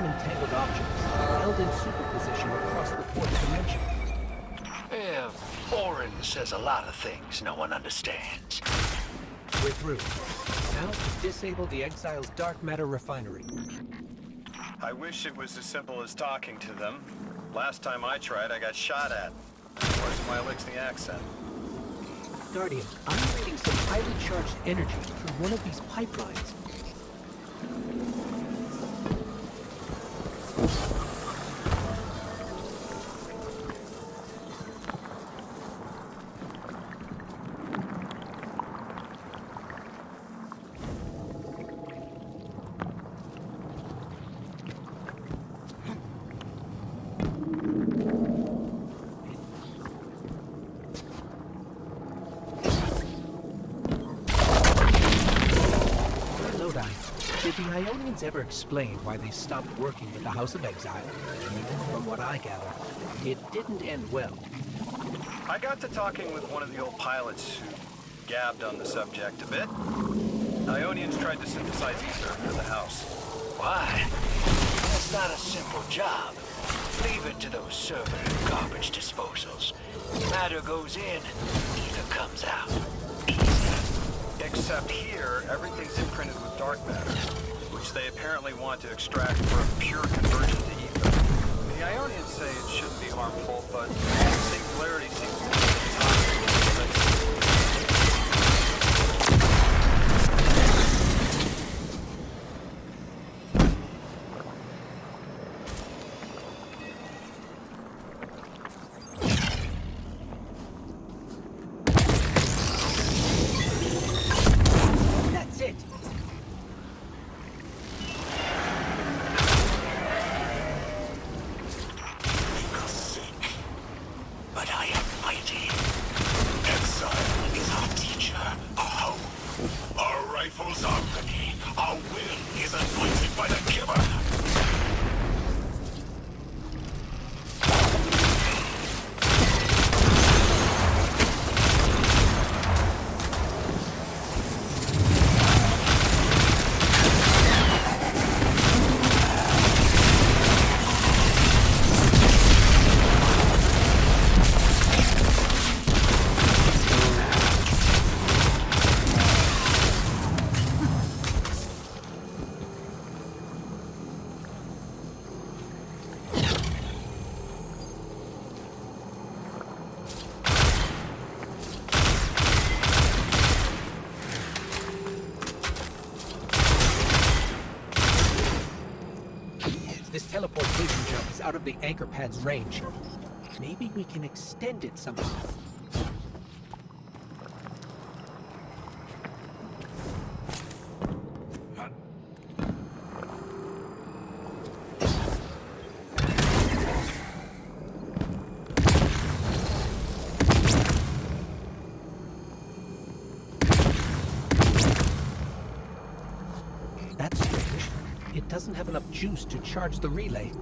entangled objects, held in superposition across the fourth dimension. Yeah, Orin says a lot of things no one understands. We're through. Now to disable the Exile's dark matter refinery. I wish it was as simple as talking to them. Last time I tried, I got shot at. Where's my Elixir accent? Guardian, I'm reading some highly charged energy through one of these pipelines. Did the Ionians ever explain why they stopped working with the House of Exile? From what I gather, it didn't end well. I got to talking with one of the old pilots who gabbed on the subject a bit. Ionians tried to synthesize ether for the house. Why? That's not a simple job. Leave it to those server and garbage disposals. Matter goes in, ether comes out. Easy. Except here, everything's imprinted with dark matter, which they apparently want to extract for a pure conversion to ether. The Ionians say it shouldn't be harmful, but singularity seems to be toxic. That's it! But I am mighty. Exile is our teacher, our hope. Our rifles are ready. Our will is anointed by the giver. This teleportation jump is out of the anchor pad's range. Maybe we can extend it somehow. That's strange. It doesn't have enough juice to charge the relay.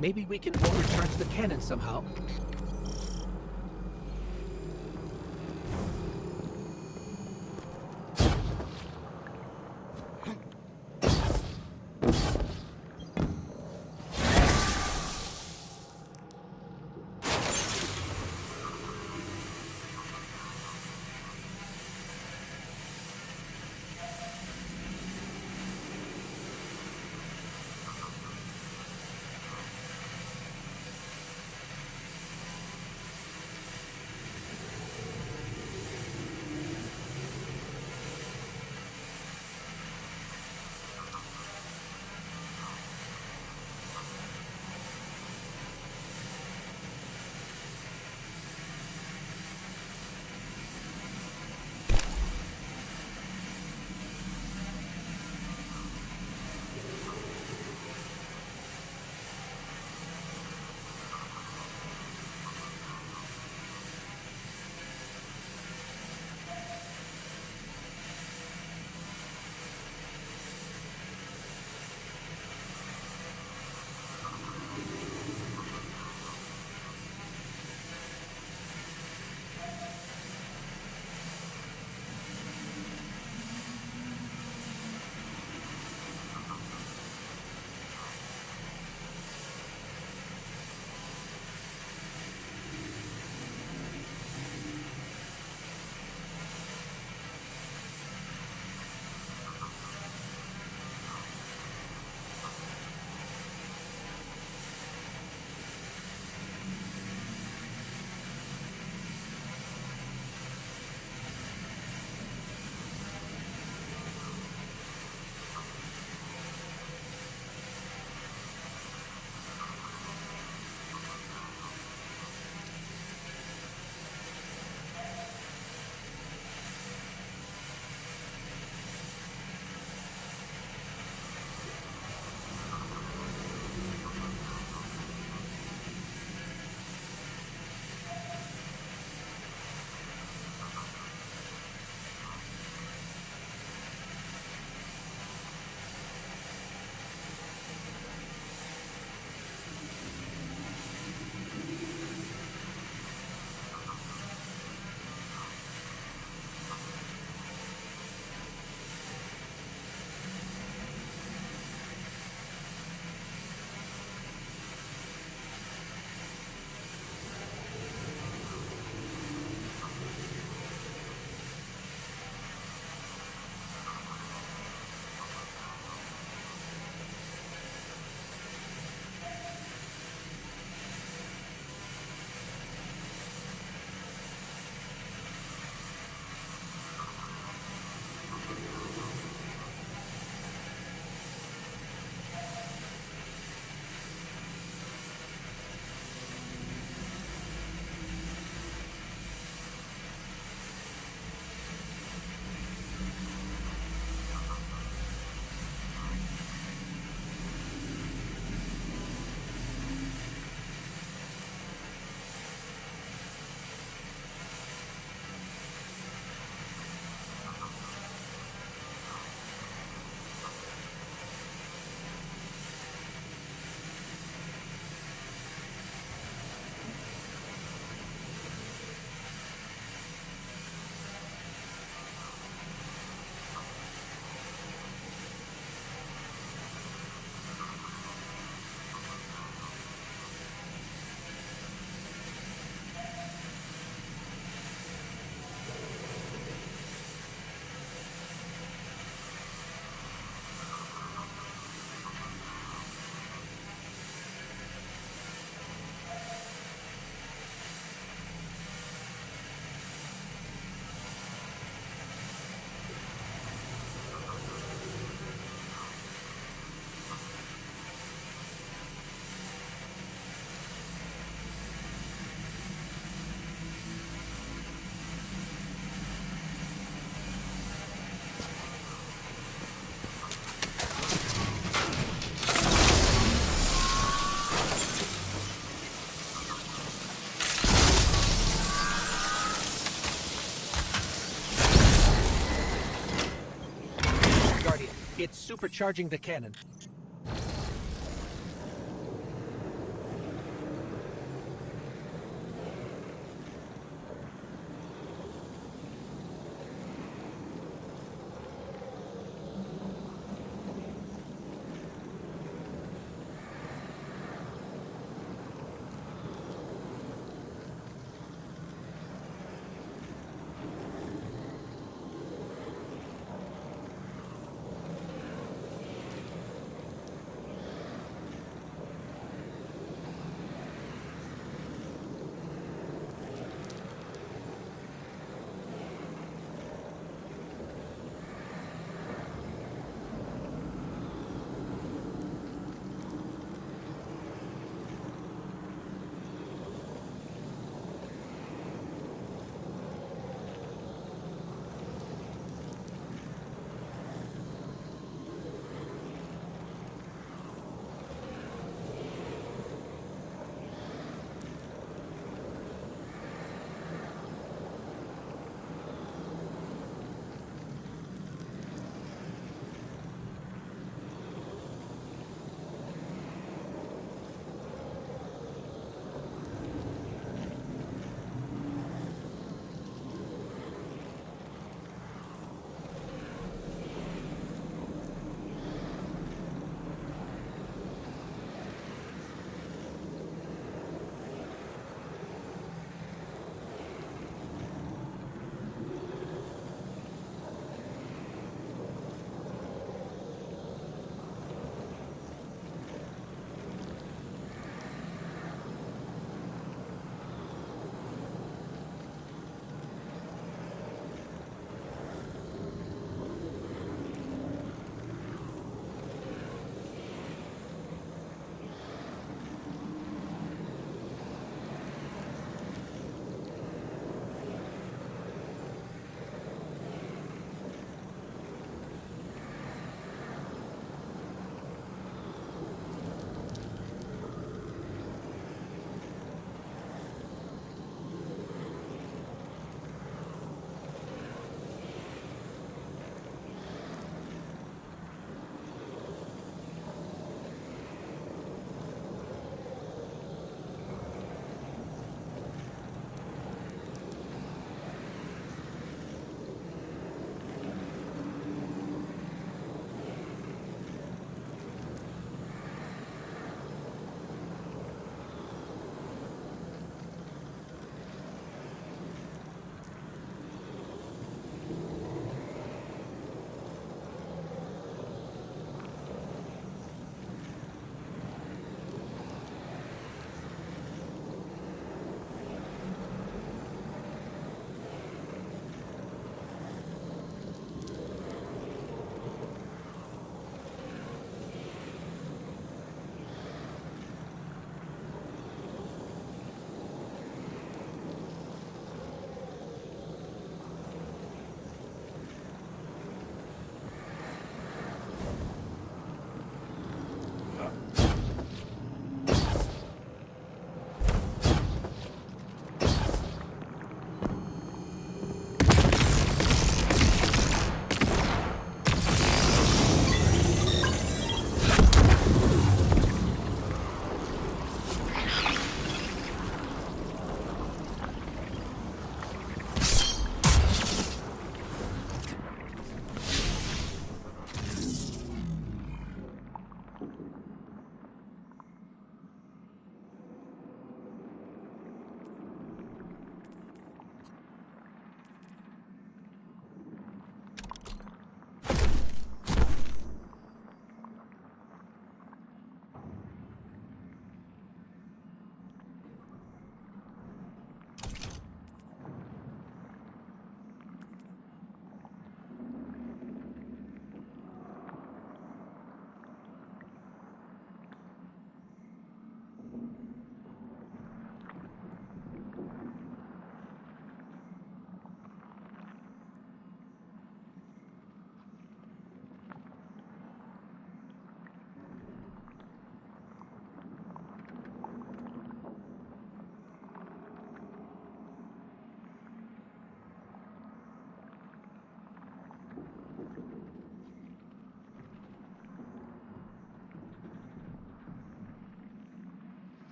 Maybe we can overcharge the cannon somehow. It's supercharging the cannon.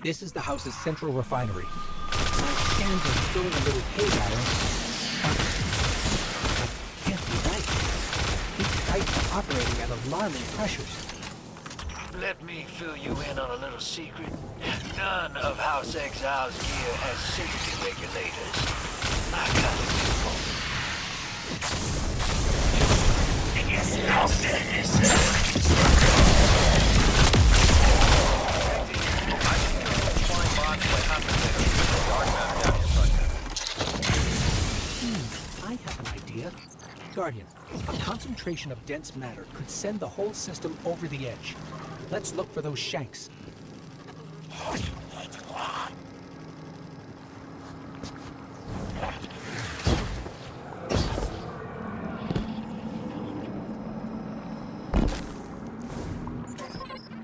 This is the house's central refinery. My scans are showing a little haywire. That can't be right. These pipes are operating at alarming pressures. Let me fill you in on a little secret. None of House Exile's gear has safety regulators. I got it. I have an idea. Guardian, a concentration of dense matter could send the whole system over the edge. Let's look for those shanks.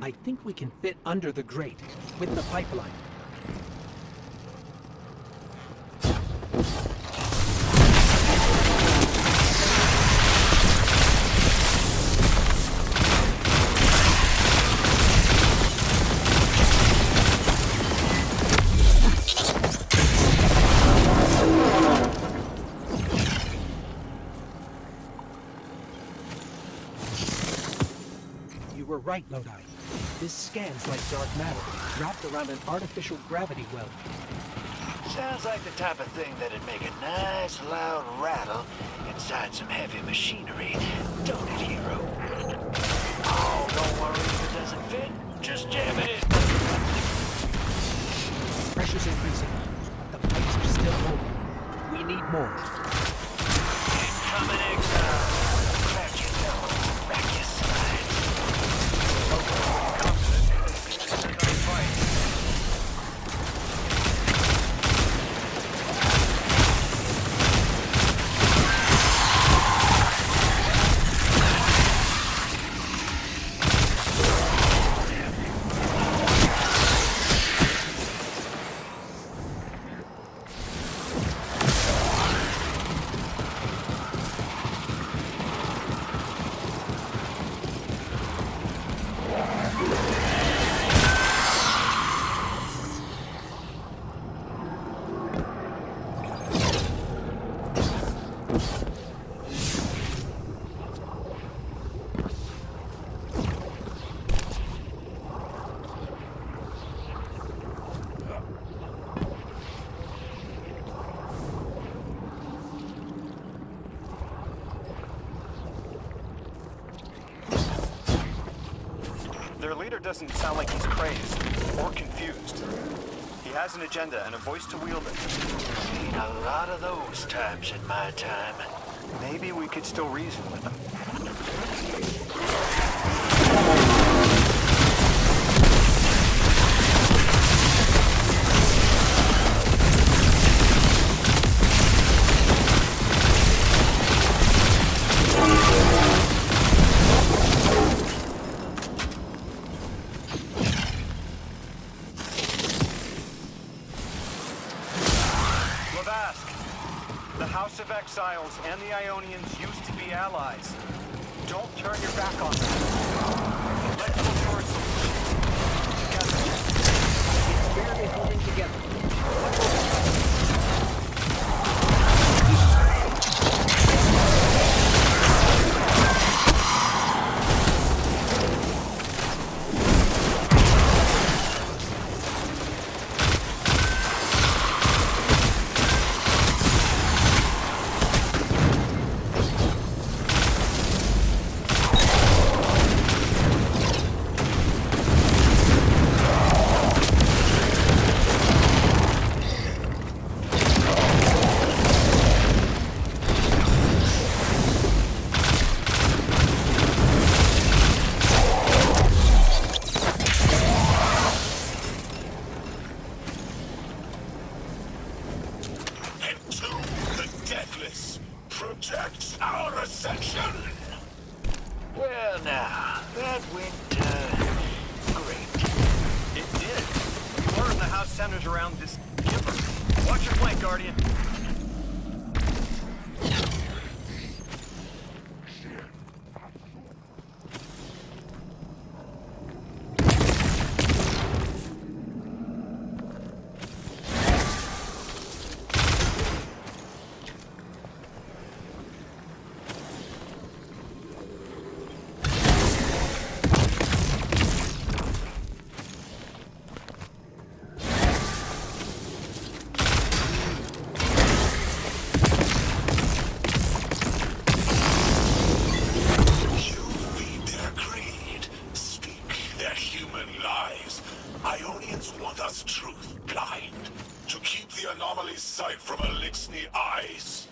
I think we can fit under the grate with the pipeline. You were right, Lodi. This scans like dark matter, wrapped around an artificial gravity well. Sounds like the type of thing that'd make a nice loud rattle inside some heavy machinery. Don't it, hero? Oh, don't worry if it doesn't fit. Just jam it in. Pressure's increasing. The pipes are still holding. We need more. Incoming exile. Crack your nose, crack your sides. Their leader doesn't sound like he's crazed or confused. He has an agenda and a voice to wield it. Seen a lot of those types in my time. Maybe we could still reason with him. The House of Exiles and the Ionians used to be allies. Don't turn your back on them. Let's look for a solution. Together. It's barely holding together. Protects our ascension! Well now, that went, great. It did. You learn the house centers around this giver. Watch your flank, Guardian. anomaly sight from Elixni eyes.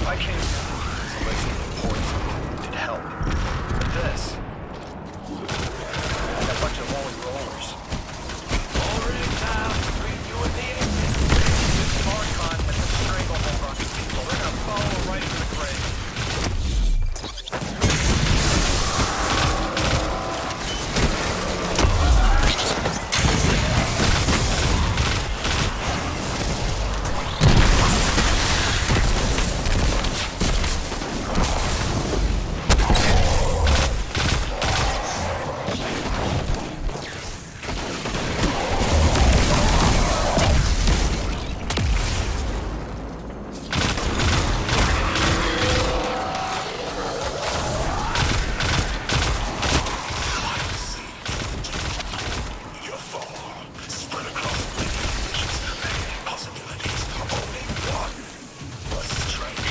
I came here to listen to poison. It helped. But this... a bunch of holy rollers. Already now between you and the exit. This Archon has a stranglehold on these people. They're gonna follow right into the grave. Your fall spread across many possibilities. Only one. A strange.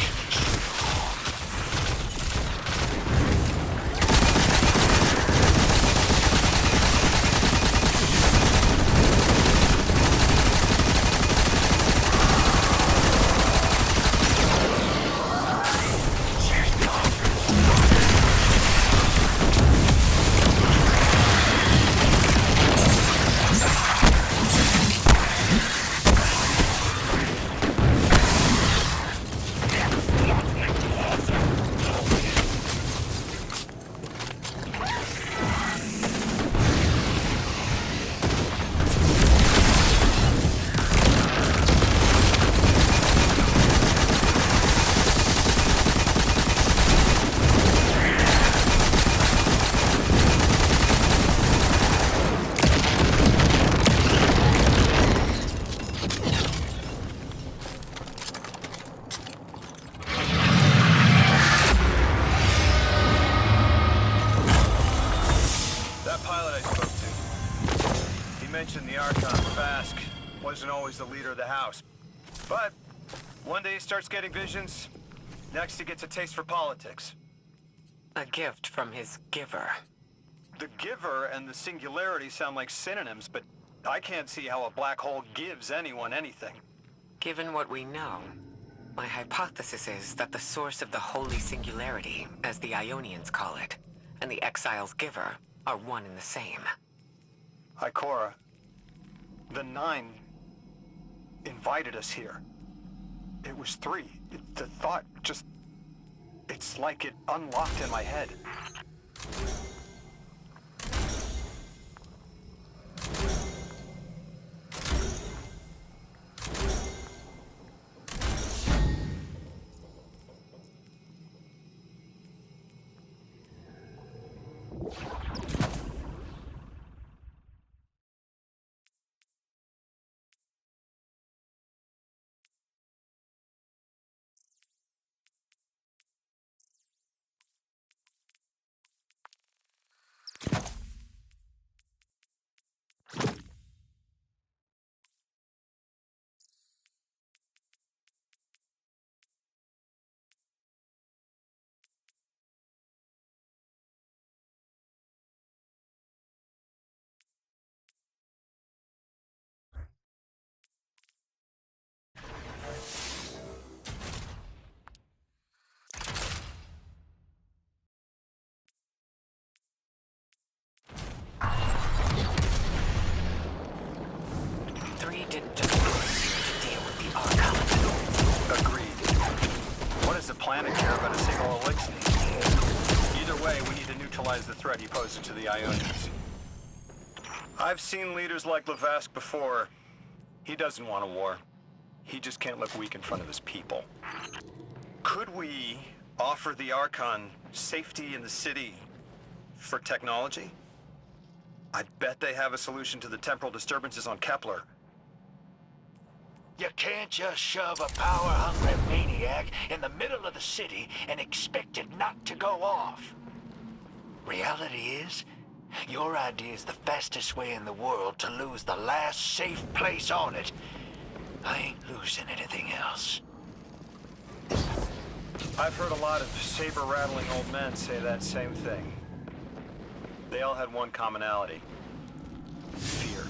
That pilot I spoke to, he mentioned the Archon Fask wasn't always the leader of the house. But one day he starts getting visions, next he gets a taste for politics. A gift from his giver. The giver and the singularity sound like synonyms, but I can't see how a black hole gives anyone anything. Given what we know, my hypothesis is that the source of the holy singularity, as the Ionians call it, and the exile's giver are one and the same. Ikora, the Nine invited us here. It was three. The thought just... it's like it unlocked in my head. didn't just put us here to deal with the Archon. Agreed. What is the planet care but a single elixir? Either way, we need to neutralize the threat he poses to the Ionians. I've seen leaders like Lavask before. He doesn't want a war. He just can't look weak in front of his people. Could we offer the Archon safety in the city for technology? I bet they have a solution to the temporal disturbances on Kepler. You can't just shove a power-hungry maniac in the middle of the city and expect it not to go off. Reality is, your idea is the fastest way in the world to lose the last safe place on it. I ain't losing anything else. I've heard a lot of saber-rattling old men say that same thing. They all had one commonality. Fear.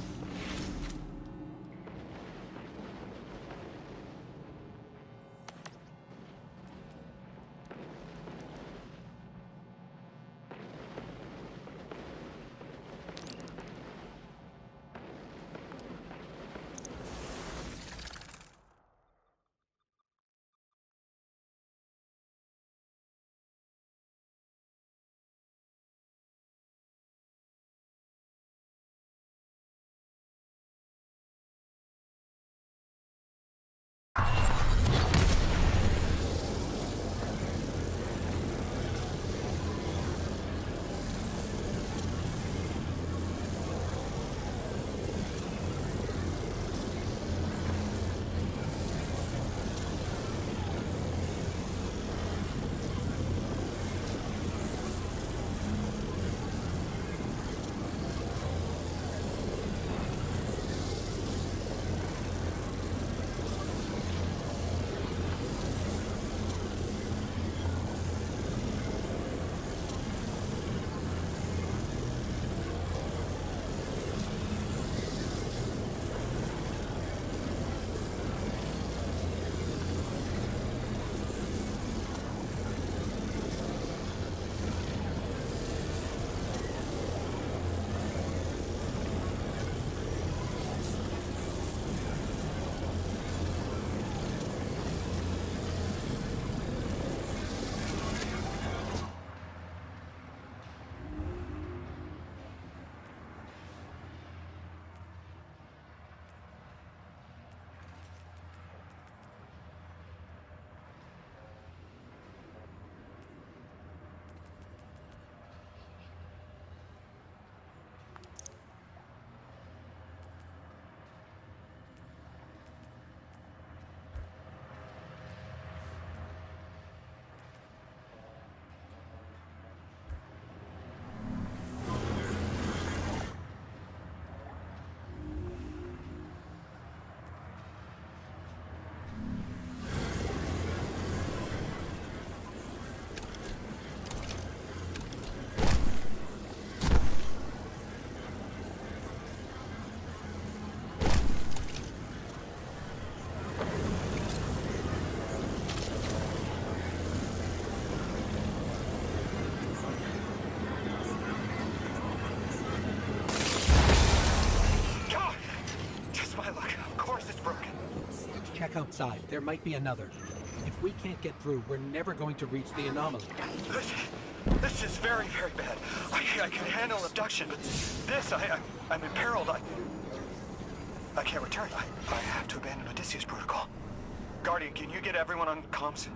Check outside. There might be another. If we can't get through, we're never going to reach the anomaly. This is very, very bad. I can handle abduction, but this, I'm imperiled. I can't return. I have to abandon Odysseus protocol. Guardian, can you get everyone on comms?